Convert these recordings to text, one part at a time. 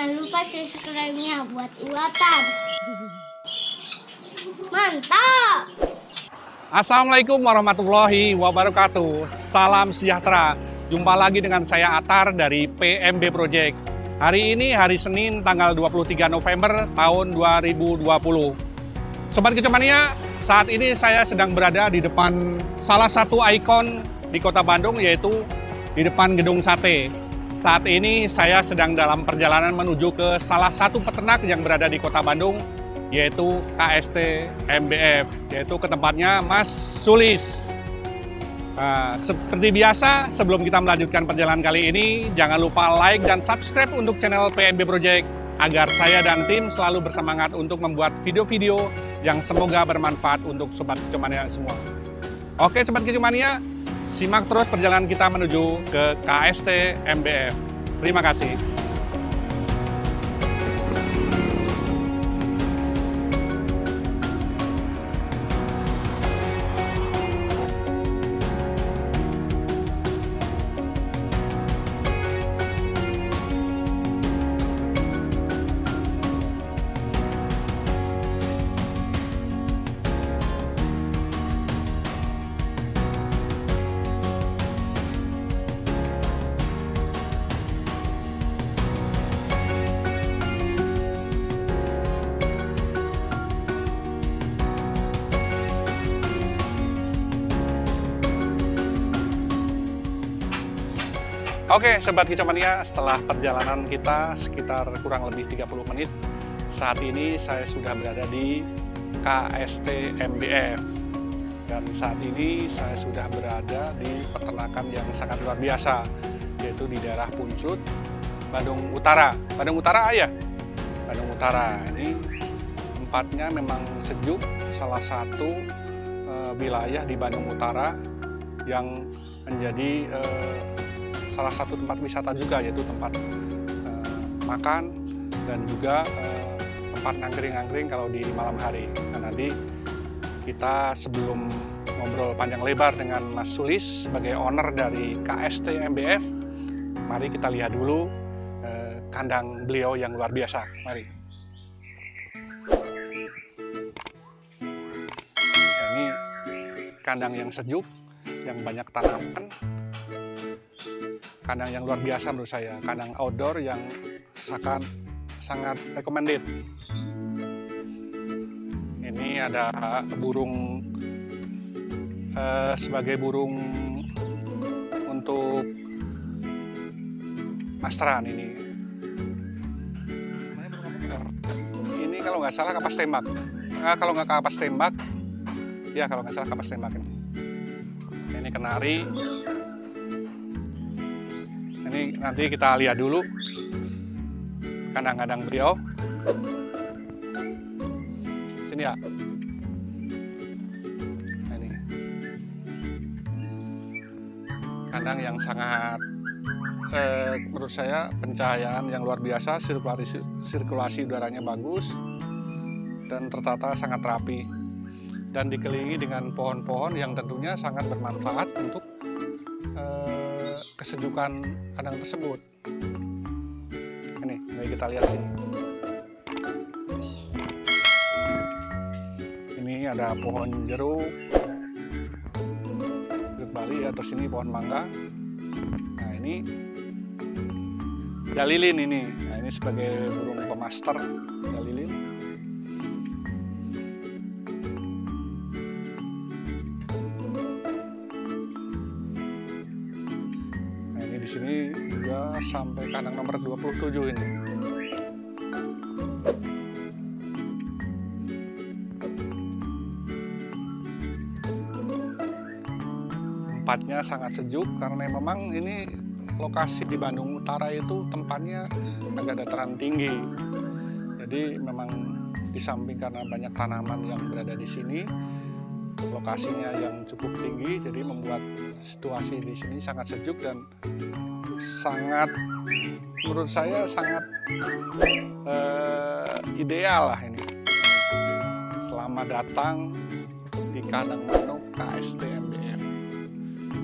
Jangan lupa subscribe-nya buat Uatan. Mantap! Assalamualaikum warahmatullahi wabarakatuh. Salam sejahtera. Jumpa lagi dengan saya Atar dari PMB Project. Hari ini hari Senin tanggal 23 November tahun 2020. Sobat Kecomania, saat ini saya sedang berada di depan salah satu ikon di Kota Bandung, yaitu di depan Gedung Sate. Saat ini saya sedang dalam perjalanan menuju ke salah satu peternak yang berada di Kota Bandung, yaitu KST MBF, yaitu ke tempatnya Mas Sulis. Seperti biasa, sebelum kita melanjutkan perjalanan kali ini, jangan lupa like dan subscribe untuk channel PMB Project, agar saya dan tim selalu bersemangat untuk membuat video-video yang semoga bermanfaat untuk Sobat Kecomania semua. Oke Sobat Kecomania, simak terus perjalanan kita menuju ke KST MBF. Terima kasih. Oke Sobat Kecomania, setelah perjalanan kita sekitar kurang lebih 30 menit, saat ini saya sudah berada di KST MBF. Dan saat ini saya sudah berada di peternakan yang sangat luar biasa, yaitu di daerah Puncut, Bandung Utara. Bandung Utara ya? Bandung Utara. Ini tempatnya memang sejuk, salah satu wilayah di Bandung Utara yang menjadi salah satu tempat wisata juga, yaitu tempat makan dan juga tempat ngangkring-ngangkring kalau di malam hari. Nah, nanti kita sebelum ngobrol panjang lebar dengan Mas Sulis sebagai owner dari KST MBF, mari kita lihat dulu kandang beliau yang luar biasa. Mari. Ini kandang yang sejuk, yang banyak tanaman. Kandang yang luar biasa menurut saya, kandang outdoor yang sangat recommended. Ini ada burung sebagai burung untuk masteran ini. Ini kalau nggak salah kapas tembak. Kalau nggak kapas tembak, ya kalau nggak salah kapas tembak ini. Ini kenari. Ini nanti kita lihat dulu kandang-kandang beliau. Sini ya. Nah, ini kandang yang sangat menurut saya pencahayaan yang luar biasa, sirkulasi udaranya bagus dan tertata sangat rapi, dan dikelilingi dengan pohon-pohon yang tentunya sangat bermanfaat untuk kesejukan kandang tersebut. Ini, mari kita lihat sini. Ini ada pohon jeruk Bali ya, terus ini pohon mangga. Nah ini dalilin ini. Nah ini sebagai burung pemaster dalilin. Di sini juga sampai kandang nomor 27 ini. Tempatnya sangat sejuk karena memang ini lokasi di Bandung Utara itu tempatnya agak dataran tinggi. Jadi memang di samping karena banyak tanaman yang berada di sini, lokasinya yang cukup tinggi, jadi membuat situasi di sini sangat sejuk dan sangat, menurut saya sangat ideal lah ini. Selamat datang di kandang manuk KST MBF.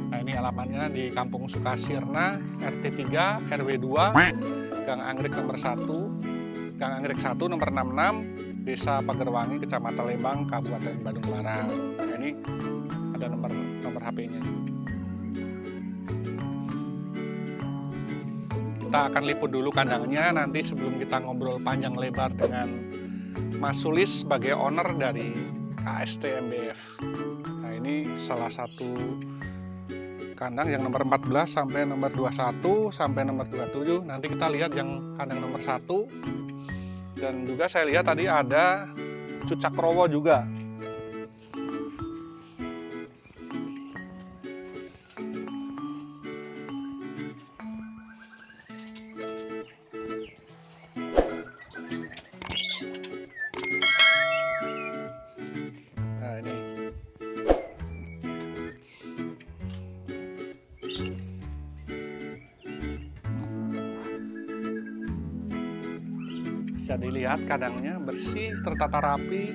Nah, ini alamannya di Kampung Sukasirna, RT 3, RW 2, Gang Anggrek nomor 1, Gang Anggrek 1 nomor 66, Desa Pagerwangi, Kecamatan Lembang, Kabupaten Bandung Barat. Nah, ini ada nomor HP-nya. Kita akan liput dulu kandangnya nanti sebelum kita ngobrol panjang lebar dengan Mas Sulis sebagai owner dari KST MBF. Nah, ini salah satu kandang yang nomor 14 sampai nomor 21 sampai nomor 27. Nanti kita lihat yang kandang nomor 1. Dan juga saya lihat tadi ada cucak rowo juga. Nah, ini bisa dilihat kandangnya bersih, tertata rapi.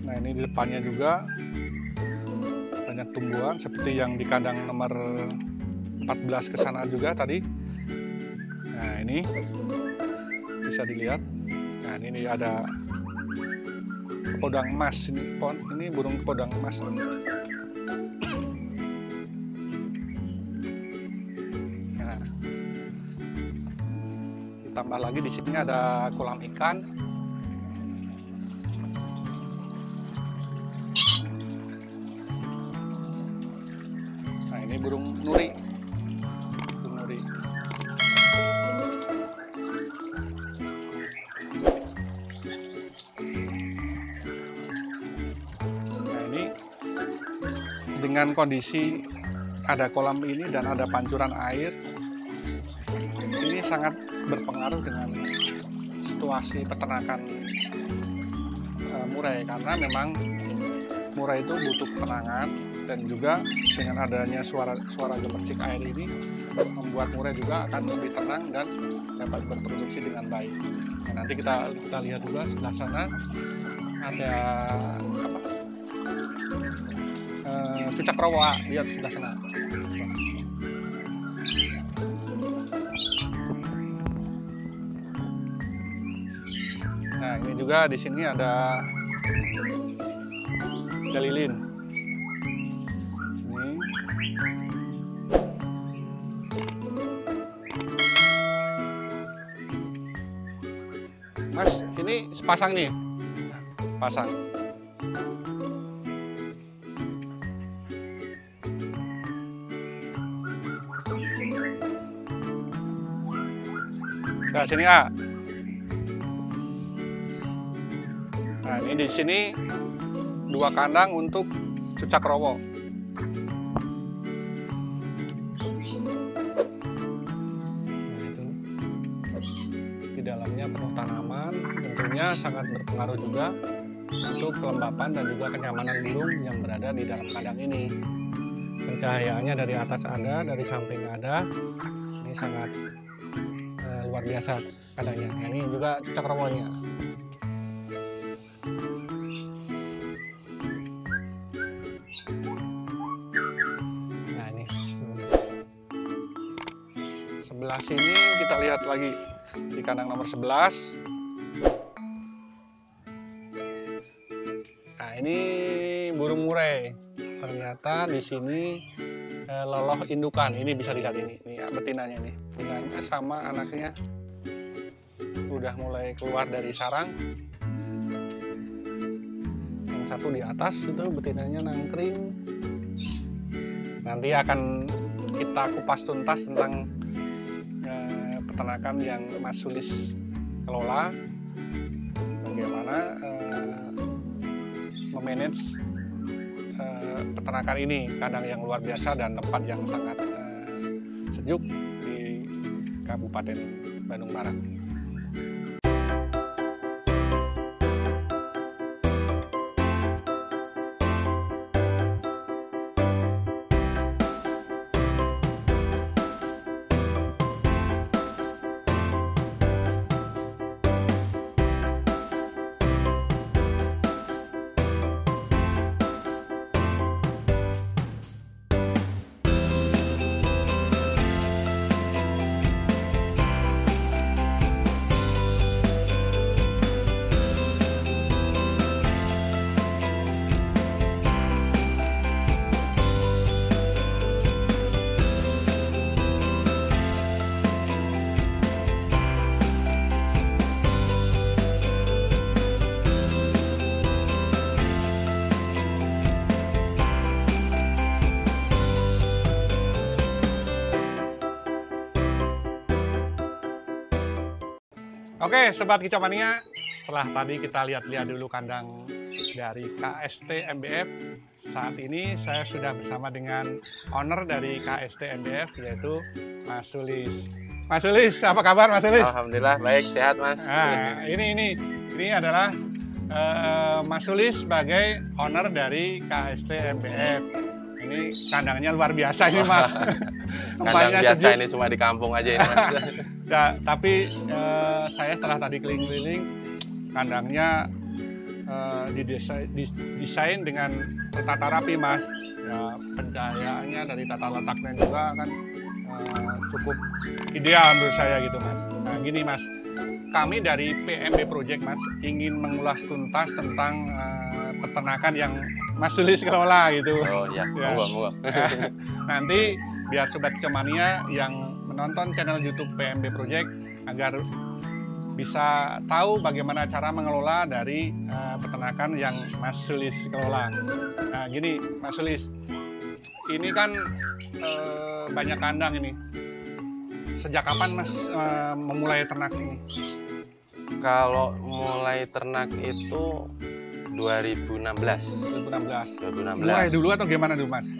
Nah, ini di depannya juga banyak tumbuhan seperti yang di kandang nomor 14 ke sana juga tadi. Nah, ini bisa dilihat. Nah, ini ada kepodang emas, ini burung kepodang emas. Nah, ditambah lagi di sini ada kolam ikan. Nah, ini burung nuri. Burung nuri. Dengan kondisi ada kolam ini dan ada pancuran air, ini sangat berpengaruh dengan situasi peternakan murai, karena memang murai itu butuh ketenangan, dan juga dengan adanya suara gemercik air ini membuat murai juga akan lebih tenang dan dapat berproduksi dengan baik. Nah, nanti kita lihat juga sebelah sana ada apa? Cucak rowo, lihat sebelah sana. Nah, ini juga di sini ada galilin. Ini. Mas, ini sepasang nih. Pasang. Nah, sini A. Nah, ini di sini 2 kandang untuk cucak rowo. Nah, itu di dalamnya penuh tanaman, tentunya sangat berpengaruh juga untuk kelembapan dan juga kenyamanan burung yang berada di dalam kandang ini. Pencahayaannya dari atas ada, dari samping ada. Ini sangat luar biasa kandangnya. Nah, ini juga cucak rowonya. Nah, ini sebelah sini kita lihat lagi di kandang nomor 11. Nah, ini burung murai. Ternyata di sini loloh indukan. Ini bisa dilihat ini betinanya nih. Betinanya sama anaknya udah mulai keluar dari sarang. Yang satu di atas itu betinanya nangkring. Nanti akan kita kupas tuntas tentang peternakan yang Mas Sulis kelola, bagaimana memanage peternakan ini, kandang yang luar biasa dan tempat yang sangat sejuk di Kabupaten Bandung Barat. Oke, Sobat Kicomania, setelah tadi kita lihat-lihat dulu kandang dari KST MBF, saat ini saya sudah bersama dengan owner dari KST MBF, yaitu Mas Sulis. Mas Sulis, apa kabar Mas Sulis? Alhamdulillah, baik, sehat Mas. Nah, ini adalah Mas Sulis sebagai owner dari KST MBF. Ini kandangnya luar biasa ini Mas. Kandang biasa sejuk. Ini cuma di kampung aja ini Mas. Ya, tapi saya setelah tadi keliling-keliling, kandangnya didesain dengan tertata rapi Mas. Ya, pencahayaannya dari tata letaknya juga kan cukup ideal menurut saya gitu Mas. Nah gini Mas, kami dari PMB Project Mas ingin mengulas tuntas tentang peternakan yang Mas Sulis kelola gitu. Oh iya, ya. Monggo. Nanti biar Sobat Kicomania yang menonton channel YouTube PMB Project agar bisa tahu bagaimana cara mengelola dari peternakan yang Mas Sulis kelola. Nah gini Mas Sulis, ini kan banyak kandang ini. Sejak kapan Mas memulai ternak ini? Kalau mulai ternak itu 2016. Mulai dulu atau gimana dulu Mas?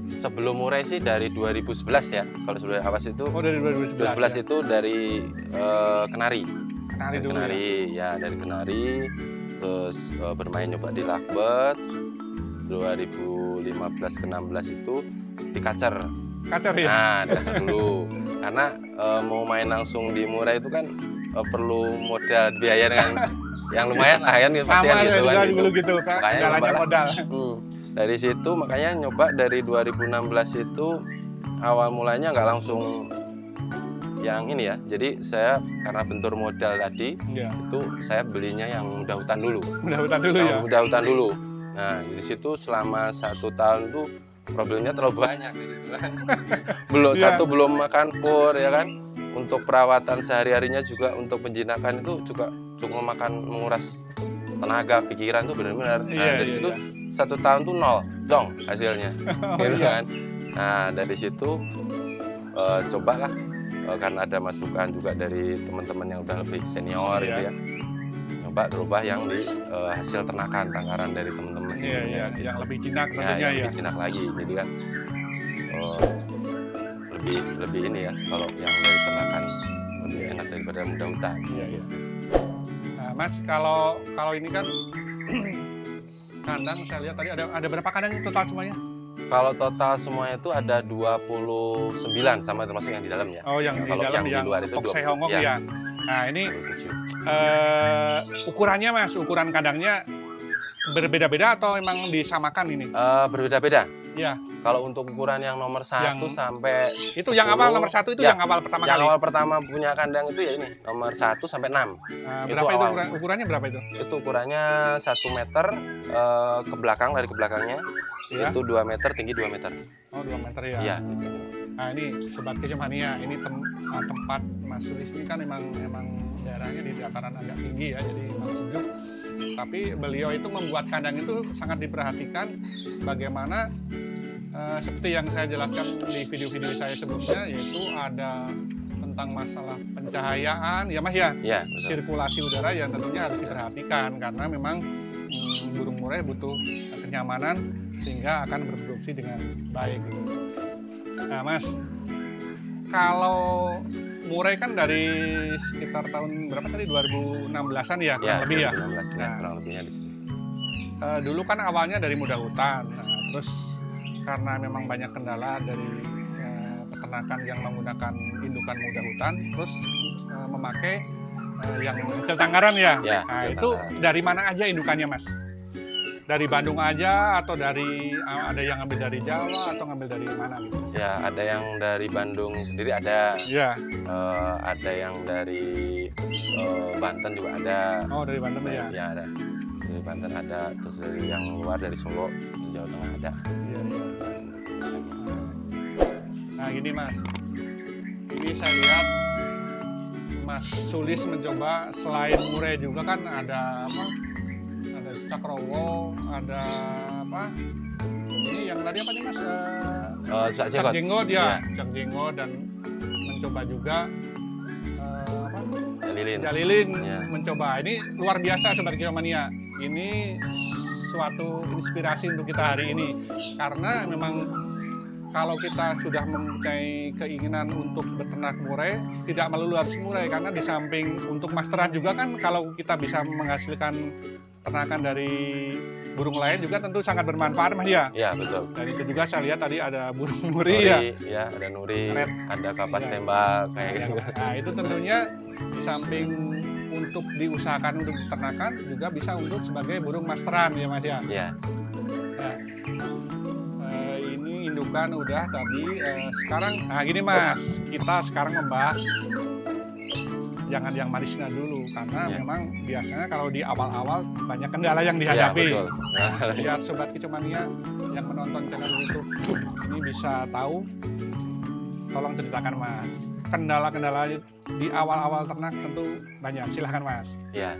Sebelum mulai sih dari 2011 ya. Kalau sebelum awas itu. Oh dari 2011 ya? Itu dari Kenari. Kenari dulu ya. Dari Kenari. Terus bermain nyoba di Lakbet. 2015 ke 16 itu di Kacer. Kacer ya? Nah, Kacer dulu. Karena mau main langsung di Murai itu kan perlu modal biaya dengan yang lumayan lah kan gitu kan gitu kan, jalannya modal. Dari situ makanya nyoba dari 2016 itu awal mulanya nggak langsung yang ini ya. Jadi saya karena bentur modal tadi itu saya belinya yang mudah hutan dulu. Mudah hutan dulu. Nah di situ selama 1 tahun tuh problemnya terlalu banyak gitu kan. Belum makan kur ya kan. Untuk perawatan sehari-harinya juga untuk penjinakan itu juga cukup menguras tenaga, pikiran tuh benar-benar. Nah, dari situ 1 tahun tuh nol dong hasilnya, gitu kan. Nah dari situ cobalah karena ada masukan juga dari teman-teman yang udah lebih senior gitu ya. Coba rubah yang di hasil ternakan, tangkaran dari teman-teman. Iya, gitu. Yang lebih jinak tentunya ya. Lebih jinak lagi, jadi kan lebih ini ya, kalau yang dari ternakan lebih enak daripada mudah hutan. Iya. Nah, Mas, kalau ini kan kandang saya lihat tadi ada berapa kandang total semuanya? Kalau total semuanya itu ada 29 sama termasuk yang di dalamnya. Oh, yang di dalam yang di luar itu Hongkong ya. Nah, ini ukurannya Mas, ukuran kandangnya berbeda-beda atau memang disamakan ini? Berbeda-beda. Ya. Kalau untuk ukuran yang nomor 1 sampai itu 10, yang awal nomor 1 itu ya, yang awal pertama yang kali. Yang awal pertama punya kandang itu ya ini nomor 1 sampai 6. Berapa itu ukurannya berapa itu? Itu ukurannya 1 meter ke belakang, dari ke belakangnya. Ya. Itu 2 meter, tinggi 2 meter. Oh 2 meter ya. Iya. Nah ini Sobat Kicomania, ini tempat Mas Sulis ini kan memang daerahnya di dataran agak tinggi ya, jadi memang sejuk. Tapi beliau itu membuat kandang itu sangat diperhatikan bagaimana seperti yang saya jelaskan di video-video saya sebelumnya, yaitu ada tentang masalah pencahayaan ya Mas ya, sirkulasi udara yang tentunya harus diperhatikan karena memang burung murai butuh kenyamanan sehingga akan berproduksi dengan baik. Nah Mas, kalau murai kan dari sekitar tahun berapa tadi, 2016-an ya kurang lebih ya. 2016 ya, kurang lebihnya di sini. Dulu kan awalnya dari mudah hutan, terus karena memang banyak kendala dari peternakan yang menggunakan indukan mudah hutan, terus memakai yang hasil tangkaran ya. Nah itu dari mana aja indukannya Mas? Dari Bandung aja atau dari ada yang ngambil dari Jawa atau ngambil dari mana gitu? Ya ada yang dari Bandung sendiri ada. Ya. Ada yang dari Banten juga ada. Oh dari Banten ya? Ya ada. Dari Banten ada, terus dari yang luar dari Solo, Jawa Tengah ada. Iya. Nah gini Mas, ini saya lihat Mas Sulis mencoba selain murai juga kan ada apa? Ada cakrowo, ada apa? Ini yang tadi apa nih Mas? Cak jenggot ya, cak jenggot, dan mencoba juga apa? Jalilin. Mencoba. Ini luar biasa Sobat Kicomania. Ini suatu inspirasi untuk kita hari ini. Karena memang kalau kita sudah mempunyai keinginan untuk beternak murai, tidak melulu harus murai. Karena di samping untuk masteran juga kan, kalau kita bisa menghasilkan ternakan dari burung lain juga tentu sangat bermanfaat Mas ya. Iya betul. Dan itu juga saya lihat tadi ada burung nuri ya. Ya ada nuri, Red. ada kapas tembak kayak gitu. Nah itu tentunya di samping untuk diusahakan untuk ternakan juga bisa untuk sebagai burung masteran ya Mas ya. Iya. Nah, ini indukan udah tadi. Sekarang, nah gini Mas, kita sekarang membahas jangan yang manisnya dulu karena memang biasanya kalau di awal-awal banyak kendala yang dihadapi. Ya, betul. Biar Sobat Kicomania yang menonton channel YouTube ini bisa tahu, tolong ceritakan Mas. Kendala-kendala di awal-awal ternak tentu banyak. Silahkan Mas. Ya.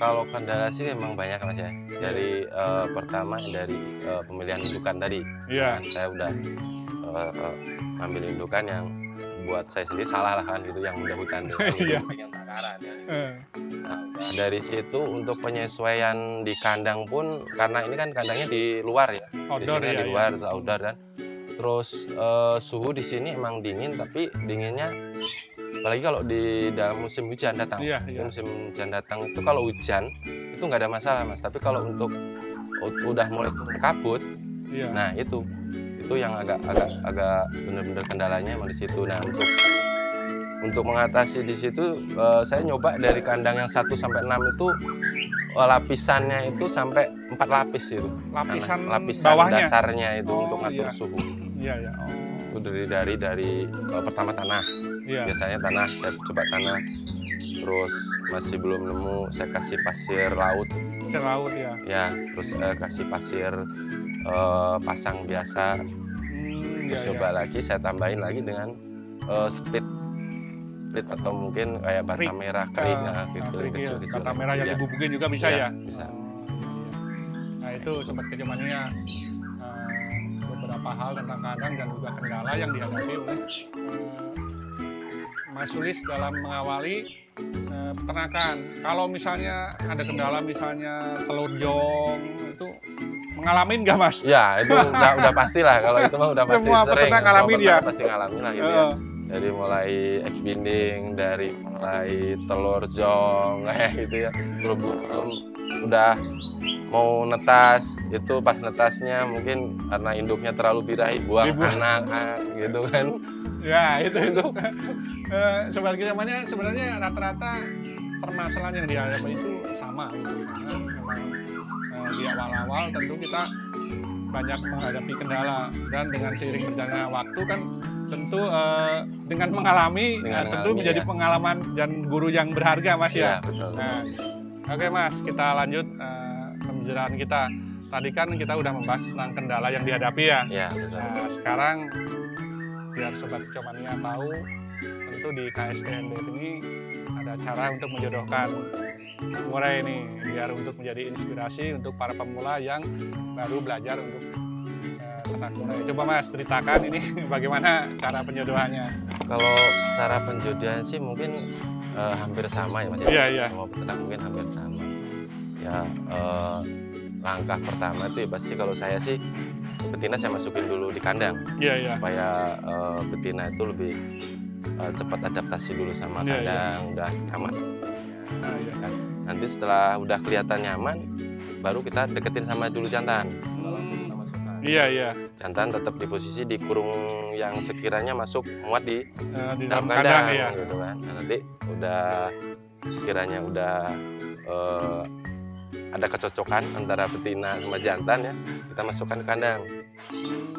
Kalau kendala sih memang banyak Mas ya. Dari pertama dari pemilihan indukan tadi. Iya. Saya udah ambil indukan yang buat saya sendiri salah lah kan gitu, yang mudah hutan Iya. yang takaran ya. Nah, dari situ untuk penyesuaian di kandang pun, karena ini kan kandangnya di luar ya, Outdoor, di sini ya, di luar outdoor kan. Terus suhu di sini emang dingin, tapi dinginnya apalagi kalau di dalam musim hujan datang. Iya. Musim hujan datang itu kalau hujan itu nggak ada masalah Mas, tapi kalau untuk udah mulai kabut, Iya. nah itu yang agak bener-bener kendalanya emang di situ. Nah untuk mengatasi di situ saya nyoba dari kandang yang 1 sampai 6 itu lapisannya itu sampai 4 lapis itu. Lapisan bawahnya dasarnya itu untuk ngatur iya. suhu. Iya ya. Itu dari pertama tanah. Iya. Biasanya tanah, saya coba tanah. Terus masih belum nemu, saya kasih pasir laut. Pasir laut ya. Ya, terus kasih pasir pasang biasa. Terus coba lagi saya tambahin lagi dengan split atau mungkin kayak bata merah kering, kecil-kecil. Bata merah yang dibubukin juga bisa ya? Bisa. Nah itu Sobat Kicomania, beberapa hal tentang kandang dan juga kendala yang dihadapi oleh Mas Sulis dalam mengawali peternakan. Kalau misalnya ada kendala, misalnya telur jong, itu ngalamin nggak Mas? Ya itu udah pasti lah, kalau itu mah udah pasti semua peternak ngalamin ya? Pasti ngalamin lah gitu ya. Dari mulai egg binding, dari mulai telur jong kayak gitu ya. Belum udah mau netas, itu pas netasnya mungkin karena induknya terlalu birahi, buang anak gitu kan. Ya itu. Sobat Kicomania, sebenarnya rata-rata permasalahan yang dihadapi itu sama gitu. Karena memang di awal-awal tentu kita banyak menghadapi kendala, dan dengan seiring berjalannya waktu kan tentu dengan mengalami tentu menjadi pengalaman dan guru yang berharga Mas ya. Betul. Nah, oke Mas, kita lanjut pembicaraan kita. Tadi kan kita udah membahas tentang kendala yang dihadapi ya. Iya, betul. Nah, sekarang biar Sobat Kicomania tahu, tentu di KSTMBF ini ada cara untuk menjodohkan murai ini, biar untuk menjadi inspirasi untuk para pemula yang baru belajar untuk ternak murai. Coba Mas ceritakan ini bagaimana cara penjodohannya. Kalau cara penjodohan sih mungkin hampir sama ya Mas. Iya. Semua peternak mungkin hampir sama. Ya langkah pertama itu ya pasti kalau saya sih betina saya masukin dulu di kandang. Iya. Supaya betina itu lebih cepat adaptasi dulu sama kandang, udah nyaman. Kan? Nanti setelah udah kelihatan nyaman, baru kita deketin sama dulu jantan. Iya. Jantan tetap di posisi di kurung yang sekiranya masuk muat di dalam kandang ya. Gitu kan. Nah, nanti udah sekiranya udah ada kecocokan antara betina sama jantan ya, kita masukkan ke kandang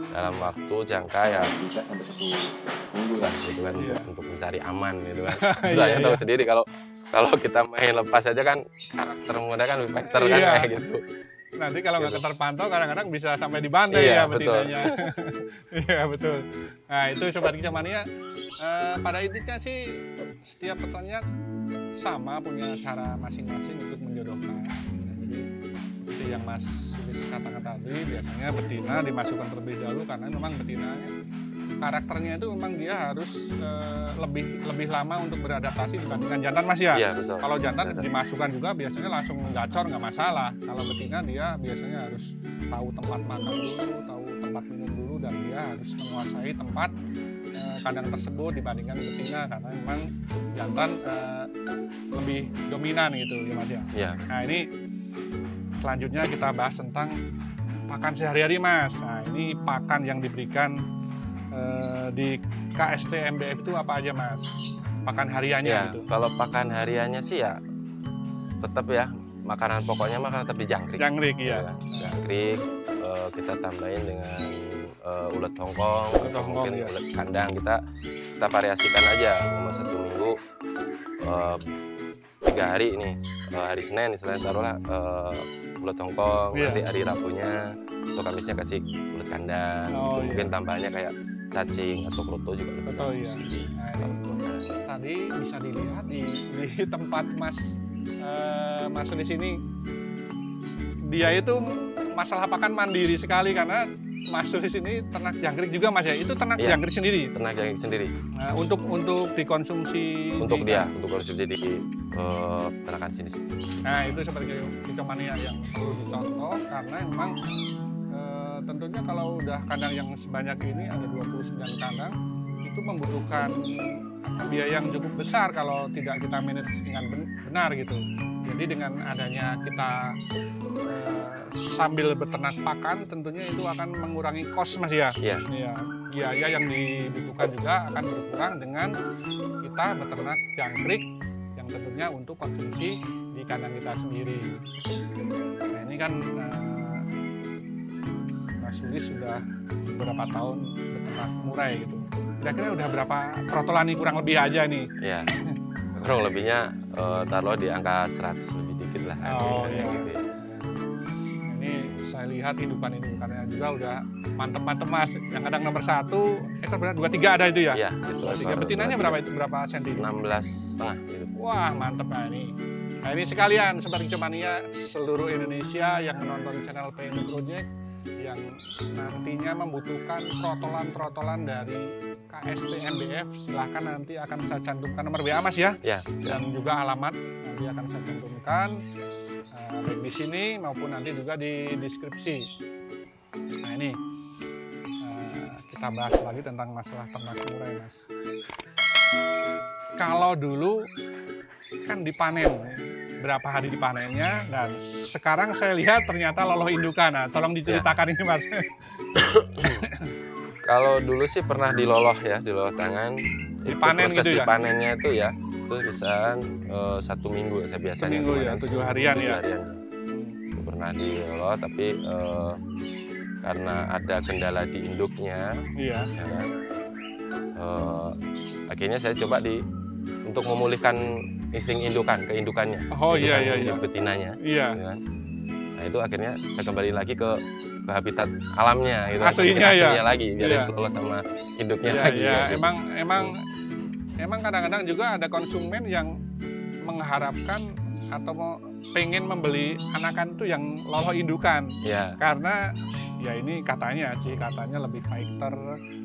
dalam waktu jangka ya bisa sampai 1 minggu lah gitu kan, untuk mencari aman gitu kan. Saya tahu sendiri kalau kita main lepas aja kan karakter muda kan fighter kan kayak gitu. Nanti kalau nggak terpantau kadang-kadang bisa sampai dibantai ya betinanya. Iya betul. Nah itu Sobat Kicomania, pada intinya sih setiap peternak sama punya cara masing-masing untuk menjodohkan. Jadi seperti yang Mas Sulis katakan tadi, biasanya betina dimasukkan terlebih dahulu karena memang betinanya karakternya itu memang dia harus lebih lama untuk beradaptasi dibandingkan jantan, Mas ya. Iya, betul. Kalau jantan Betul. dimasukkan juga biasanya langsung gacor, nggak masalah. Kalau betina dia biasanya harus tahu tempat makan dulu, tahu tempat minum dulu, dan dia harus menguasai tempat kandang tersebut dibandingkan betina, karena memang jantan lebih dominan gitu ya Mas ya. Iya. Nah ini selanjutnya kita bahas tentang pakan sehari-hari, Mas. Nah ini pakan yang diberikan di KST MBF itu apa aja, Mas? Pakan hariannya Ya, gitu. kalau pakan hariannya sih ya tetap ya makanan pokoknya makanan tetap di jangkrik. Jangkrik Gitu ya. kan. Jangkrik kita tambahin dengan ulet hongkong Ulet atau hongkong, mungkin ya. ulet kandang, kita variasikan aja. Selama 1 minggu 3 hari ini, hari Senin istilahnya taruhlah ulet hongkong, Iya. nanti hari Rabunya atau Kamisnya kasih ulet kandang, Oh, gitu. iya. Mungkin tambahannya kayak cacing atau kroto juga lebih Betul, bagus. iya. Nah, ini tadi bisa dilihat di tempat Mas di sini, dia itu masalah pakan mandiri sekali, karena Mas di sini ternak jangkrik juga, Mas ya. Itu ternak Iya. jangkrik sendiri. Ternak jangkrik sendiri Nah, untuk dikonsumsi untuk konsumsi di peternakan sini. Nah, itu seperti Kicomania yang perlu dicontoh, karena memang tentunya kalau udah kandang yang sebanyak ini, ada 29 kandang, itu membutuhkan biaya yang cukup besar kalau tidak kita manage dengan benar gitu. Jadi dengan adanya kita sambil beternak pakan, tentunya itu akan mengurangi kos, Mas ya. Iya. Iya, biaya yang dibutuhkan juga akan berkurang dengan kita beternak jangkrik yang tentunya untuk konsumsi di kandang kita sendiri. Nah, ini kan Mas Sulis sudah beberapa tahun beternak murai gitu. Kira-kira udah berapa trotolan nih kurang lebih aja nih? Ya, kurang lebihnya taruh di angka 100 lebih dikit lah. Oh, Kayak iya. gitu ya. Ini saya lihat indukan-indukannya juga udah mantep-mantep, Mas. Yang kadang nomor 1 ekor berapa? 23 ada itu ya? Iya, itu 23. ekor Betinanya 23. berapa itu? Berapa senti? 16,5 gitu. Wah, mantep. Nah ini. Nah ini sekalian Sobat Kicomania seluruh Indonesia yang menonton channel PMI Project, yang nantinya membutuhkan trotolan-trotolan dari KST MBF, silahkan nanti akan saya cantumkan nomor WA, Mas ya, Ya, siap. dan juga alamat nanti akan saya cantumkan baik di sini maupun nanti juga di deskripsi. Nah ini kita bahas lagi tentang masalah ternak murai, Mas. Kalau dulu kan dipanen, berapa hari dipanennya, dan sekarang saya lihat ternyata loloh indukan. Nah, tolong diceritakan ini, Mas. Kalau dulu sih pernah diloloh ya, diloloh tangan. Dipanen Proses gitu ya? dipanennya itu ya, itu bisa 1 minggu saya biasanya. Seminggu ya, kemarin. 7 harian 7 ya. harian. Itu pernah diloloh, tapi karena ada kendala di induknya, Iya. ya kan, akhirnya saya coba untuk memulihkan insting keindukannya. Oh, iya, iya, iya. Betinanya. Iya. Ya kan? Nah itu akhirnya saya kembali lagi ke habitat alamnya gitu. Aslinya ya? Aslinya lagi, biar Iya. lolos sama induknya Iya, lagi. iya. ya, gitu. Emang kadang-kadang juga ada konsumen yang mengharapkan atau pengen membeli anakan itu yang loloh indukan, Ya, karena ya ini katanya lebih fighter,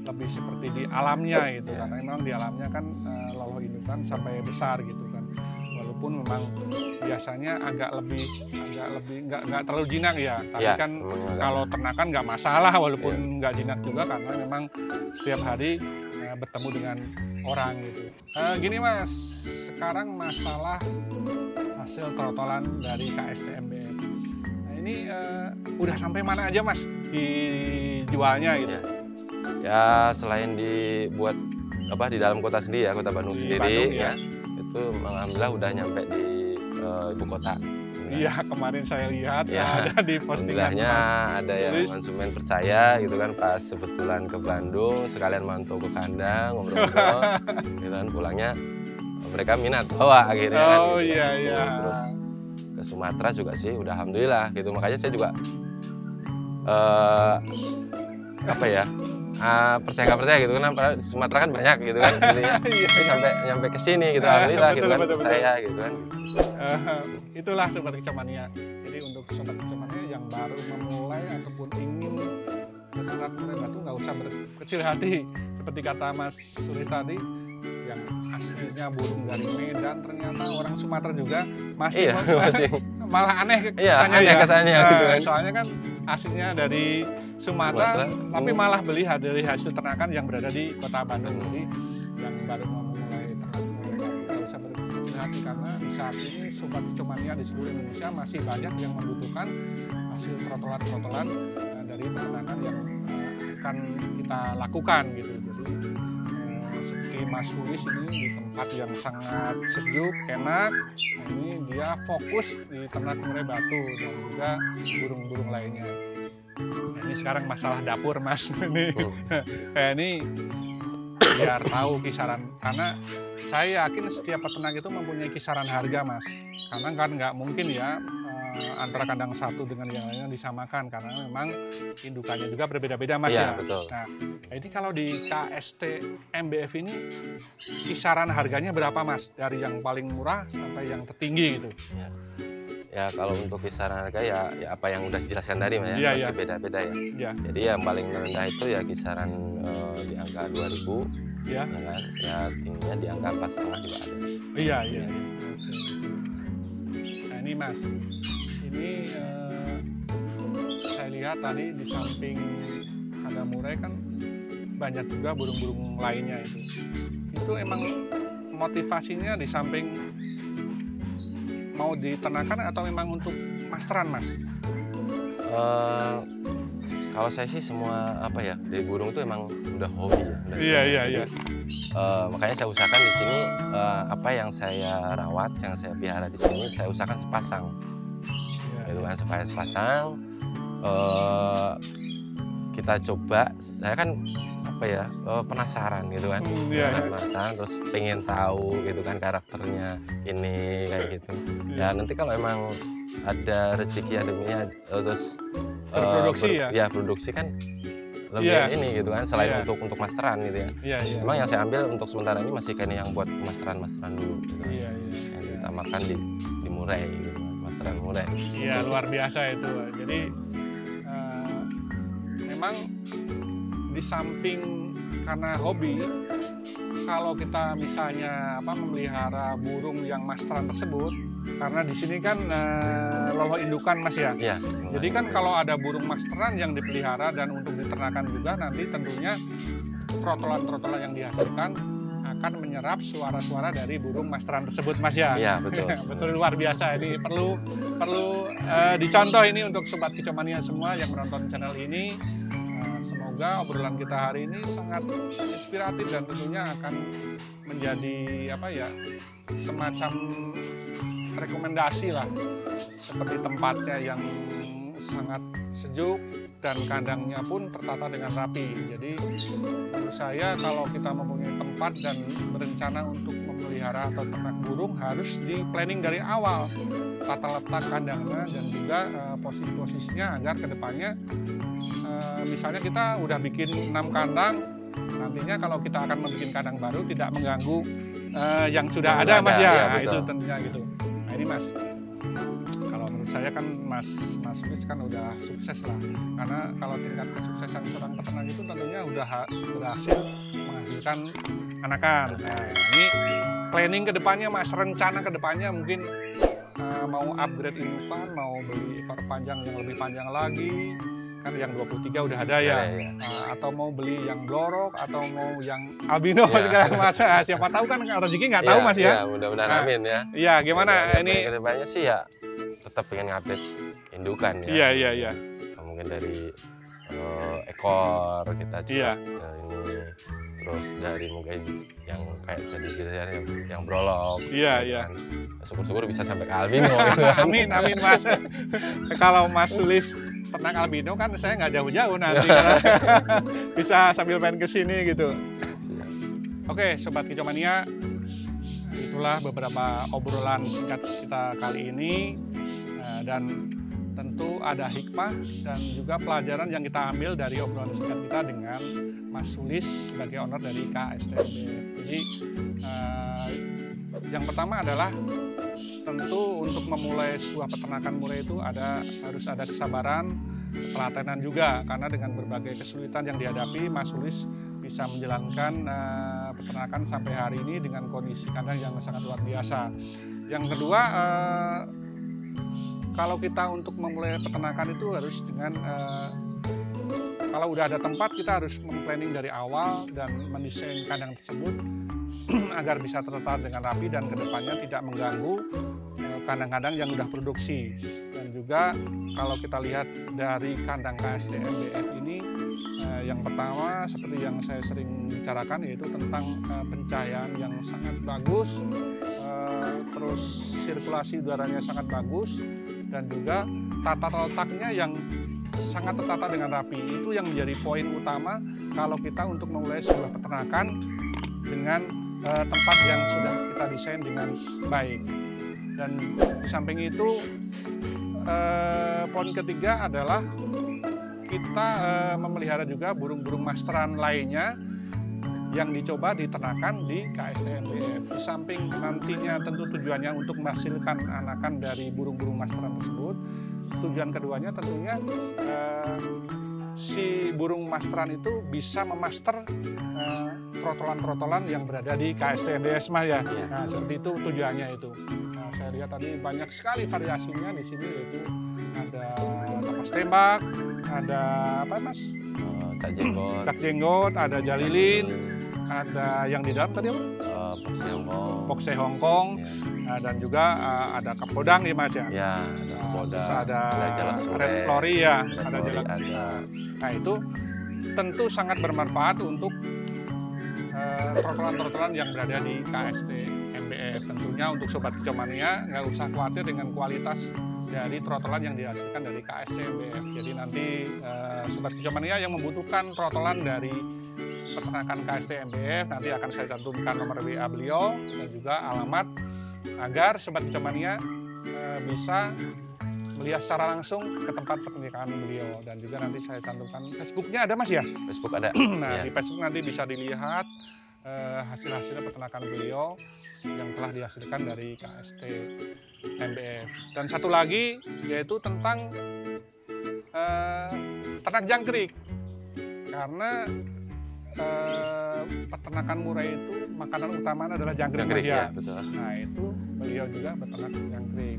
lebih seperti di alamnya gitu, Iya. karena memang di alamnya kan loloh indukan sampai besar gitu kan, walaupun memang biasanya agak lebih nggak terlalu jinak ya, tapi ya, kan memang agak- kalau ternakan nggak masalah walaupun Iya. nggak jinak juga, karena memang setiap hari bertemu dengan orang gitu. Gini, Mas, sekarang masalah hasil trotolan dari KST MBF. Nah ini udah sampai mana aja, Mas, dijualnya gitu? Iya. Ya selain dibuat di dalam kota sendiri ya, kota Bandung Di sendiri Bandung, ya. ya, itu alhamdulillah udah nyampe di ibu kota. Iya, kemarin saya lihat Ya, ada di postingan alhamdulillahnya Mas. ada yang tulis. konsumen percaya gitu kan, pas kebetulan ke Bandung sekalian mantau ke kandang ngobrol-ngobrol gitu kan, pulangnya mereka minat bawa akhirnya kan, Oh, gitu. iya, iya. Terus ke Sumatera juga sih udah alhamdulillah gitu, makanya saya juga percaya nggak percaya gitu kan, padahal di Sumatera kan banyak gitu kan intinya. Iya. Tapi sampai nyampe ke sini gitu alhamdulillah gitu Betul, kan, betul, percaya gitu kan. Itulah Sobat Kicomania. Jadi untuk Sobat Kicomania yang baru memulai ataupun ingin beternak murai batu, nggak usah berkecil hati. seperti kata Mas Sulis tadi, yang aslinya burung dari Medan ternyata orang Sumatera juga masih malah aneh kesannya aneh kesannya gitu kan. Soalnya kan aslinya dari Sumatera, tapi malah beli dari hasil ternakan yang berada di Kota Bandung. Jadi yang baru mau mulai ternak mereka tidak usah berhati-hati, karena saat ini Sobat Kicomania di seluruh Indonesia masih banyak yang membutuhkan hasil trotolan dari peternakan yang akan kita lakukan gitu. Jadi seperti Mas Sulis ini di tempat yang sangat sejuk, enak. Ini dia fokus di ternak murai batu dan juga burung-burung lainnya. Ini sekarang masalah dapur Mas. Ini biar tahu kisaran, karena saya yakin setiap peternak itu mempunyai kisaran harga Mas. Karena kan nggak mungkin ya antara kandang satu dengan yang lainnya disamakan, karena memang indukannya juga berbeda-beda Mas ya. Betul. Nah, ini kalau di KST MBF ini kisaran harganya berapa Mas? Dari yang paling murah sampai yang tertinggi gitu. Ya kalau untuk kisaran harga ya apa yang udah dijelaskan tadi Mas ya, masih beda-beda ya. Jadi yang paling rendah itu ya kisaran di angka 2.000 ya kan. Ya tingginya di angka 4,5 juga ada. Iya. Nah ini Mas, ini saya lihat tadi di samping ada murai kan banyak juga burung-burung lainnya itu. Itu emang motivasinya di samping mau diternakan atau memang untuk masteran Mas? Kalau saya sih semua dari burung itu emang udah hobi ya. Iya. Makanya saya usahakan di sini apa yang saya rawat, yang saya pelihara di sini saya usahakan sepasang. Gitu kan, supaya sepasang. Kita coba, saya kan penasaran gitu kan, penasaran terus pengen tahu gitu kan karakternya ini kayak gitu. Ya nanti kalau emang ada rezeki adanya terus produksi kan lebih ini gitu kan, selain untuk masteran gitu ya. Memang yang saya ambil untuk sementara ini masih kayak yang buat masteran dulu gitu kan. Yang diutamakan di murai gitu, masteran murai. Iya, luar biasa itu. Jadi memang di samping karena hobi, kalau kita misalnya memelihara burung yang masteran tersebut, karena di sini kan loloh indukan Mas ya. Jadi kan kalau ada burung masteran yang dipelihara dan untuk diternakan juga, nanti tentunya trotolan-trotolan yang dihasilkan akan menyerap suara-suara dari burung masteran tersebut Mas ya. Iya betul. Betul, luar biasa. Ini perlu dicontoh ini untuk Sobat Kicomania semua yang menonton channel ini. Semoga obrolan kita hari ini sangat inspiratif dan tentunya akan menjadi semacam rekomendasi lah, seperti tempatnya yang sangat sejuk dan kandangnya pun tertata dengan rapi. Jadi menurut saya kalau kita mempunyai tempat dan berencana untuk memelihara atau ternak burung, harus di planning dari awal, tata letak kandangnya dan juga posisi-posisinya, agar kedepannya misalnya kita udah bikin 6 kandang, nantinya kalau kita akan membuat kandang baru tidak mengganggu yang sudah ada Mas ya. Itu tentunya gitu. Nah ini Mas, kalau menurut saya kan Mas Sulis kan udah sukses lah, karena kalau tingkat kesuksesan seorang peternak itu tentunya udah berhasil menghasilkan anakan. Nah ini planning kedepannya Mas, rencana kedepannya mungkin mau upgrade indukan, mau beli ekor panjang yang lebih panjang lagi, kan yang 23 udah ada ya. Atau mau beli yang blorok atau mau yang albino segala macam. Siapa tahu kan rezeki nggak tahu Mas ya. Mudah-mudahan amin ya. Iya, gimana ini? Kedepannya sih ya tetap pengen update indukan ya. Iya. Mungkin dari ekor kita juga ini, terus dari mungkin yang kayak tadi yang brolog. Iya. Syukur-syukur bisa sampai ke albino. Amin Mas. Kalau Mas Sulis ternak albino kan saya nggak jauh-jauh nanti. Bisa sambil main ke sini gitu. Oke, Sobat Kicomania, itulah beberapa obrolan singkat kita kali ini, dan tentu ada hikmah dan juga pelajaran yang kita ambil dari obrolan singkat kita dengan Mas Sulis sebagai owner dari KST MBF. Jadi yang pertama adalah tentu untuk memulai sebuah peternakan murai itu harus ada kesabaran, ketelatenan juga, karena dengan berbagai kesulitan yang dihadapi, Mas Sulis bisa menjalankan peternakan sampai hari ini dengan kondisi kandang yang sangat luar biasa. Yang kedua, kalau kita untuk memulai peternakan itu harus dengan kalau udah ada tempat, kita harus memplanning dari awal dan mendesain kandang tersebut agar bisa tertata dengan rapi dan kedepannya tidak mengganggu kandang-kandang yang sudah produksi. Dan juga kalau kita lihat dari kandang KST MBF ini, yang pertama seperti yang saya sering bicarakan yaitu tentang pencahayaan yang sangat bagus, terus sirkulasi udaranya sangat bagus, dan juga tata letaknya yang sangat tertata dengan rapi. Itu yang menjadi poin utama kalau kita untuk memulai sebuah peternakan dengan tempat yang sudah kita desain dengan baik. Dan di samping itu poin ketiga adalah kita memelihara juga burung-burung masteran lainnya yang dicoba diternakan di KST MBF. Di samping nantinya tentu tujuannya untuk menghasilkan anakan dari burung-burung masteran tersebut, tujuan keduanya tentunya si burung masteran itu bisa memaster trotolan-trotolan yang berada di KST MBF, Mas ya. Nah, seperti itu tujuannya itu. Nah, saya lihat tadi banyak sekali variasinya di sini, yaitu ada tapas tembak, ada apa Mas? Cak jenggot, ada jalilin, ada yang di dalam tadi apa? Pokse Hongkong, ya. Dan juga ada kapodang ya Mas ya. Ya, ada kapodang, ada red flori ya, ada jalan. Nah itu tentu sangat bermanfaat untuk trotolan-trotolan yang berada di KST MBF. Tentunya untuk Sobat Kicau Mania nggak usah khawatir dengan kualitas dari trotolan yang dihasilkan dari KST MBF. Jadi nanti Sobat Kicau Mania yang membutuhkan trotolan dari peternakan KST MBF, nanti akan saya cantumkan nomor WA beliau dan juga alamat agar Sobat Kicau Mania bisa melihat secara langsung ke tempat peternakan beliau. Dan juga nanti saya cantumkan Facebooknya, ada Mas ya? Facebook ada. Nah ya. Di Facebook nanti bisa dilihat hasil-hasil peternakan beliau yang telah dihasilkan dari KST MBF. Dan satu lagi yaitu tentang ternak jangkrik, karena peternakan murai itu makanan utamanya adalah jangkrik ya. Betul. Nah itu beliau juga beternak jangkrik.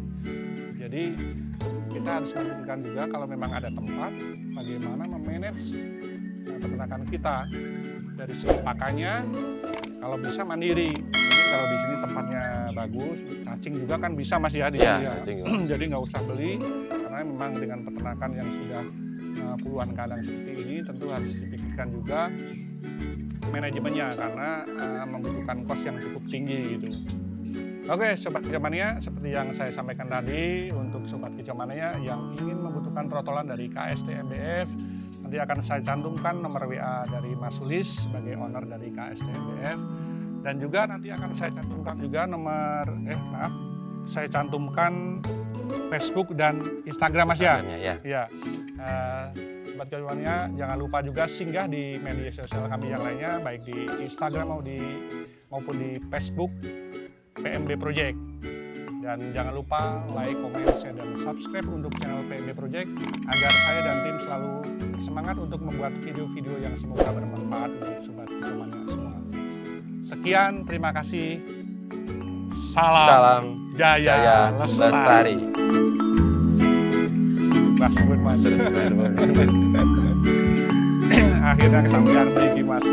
Jadi kita harus memikirkan juga kalau memang ada tempat, bagaimana memanage peternakan kita dari segi pakannya. Kalau bisa mandiri, mungkin kalau di sini tempatnya bagus, cacing juga kan bisa Mas ya di sini ya. Jadi nggak usah beli, karena memang dengan peternakan yang sudah puluhan kandang seperti ini tentu harus dipikirkan juga manajemennya, karena membutuhkan kos yang cukup tinggi gitu. Oke Sobat Kicau Mania, seperti yang saya sampaikan tadi, untuk Sobat Kicau Mania yang ingin membutuhkan trotolan dari KST MBF, nanti akan saya cantumkan nomor WA dari Mas Sulis sebagai owner dari KST MBF, dan juga nanti akan saya cantumkan juga saya cantumkan Facebook dan Instagram Mas ya. Ya. Sobat Kicau Mania, jangan lupa juga singgah di media sosial kami yang lainnya, baik di Instagram maupun di Facebook PMB Project. Dan jangan lupa like, komen, share, dan subscribe untuk channel PMB Project agar saya dan tim selalu semangat untuk membuat video-video yang semoga bermanfaat untuk Sobat Kicau Mania semua. Sekian, terima kasih. Salam Jaya Lestari. Akhirnya kesampaian bagi Mas.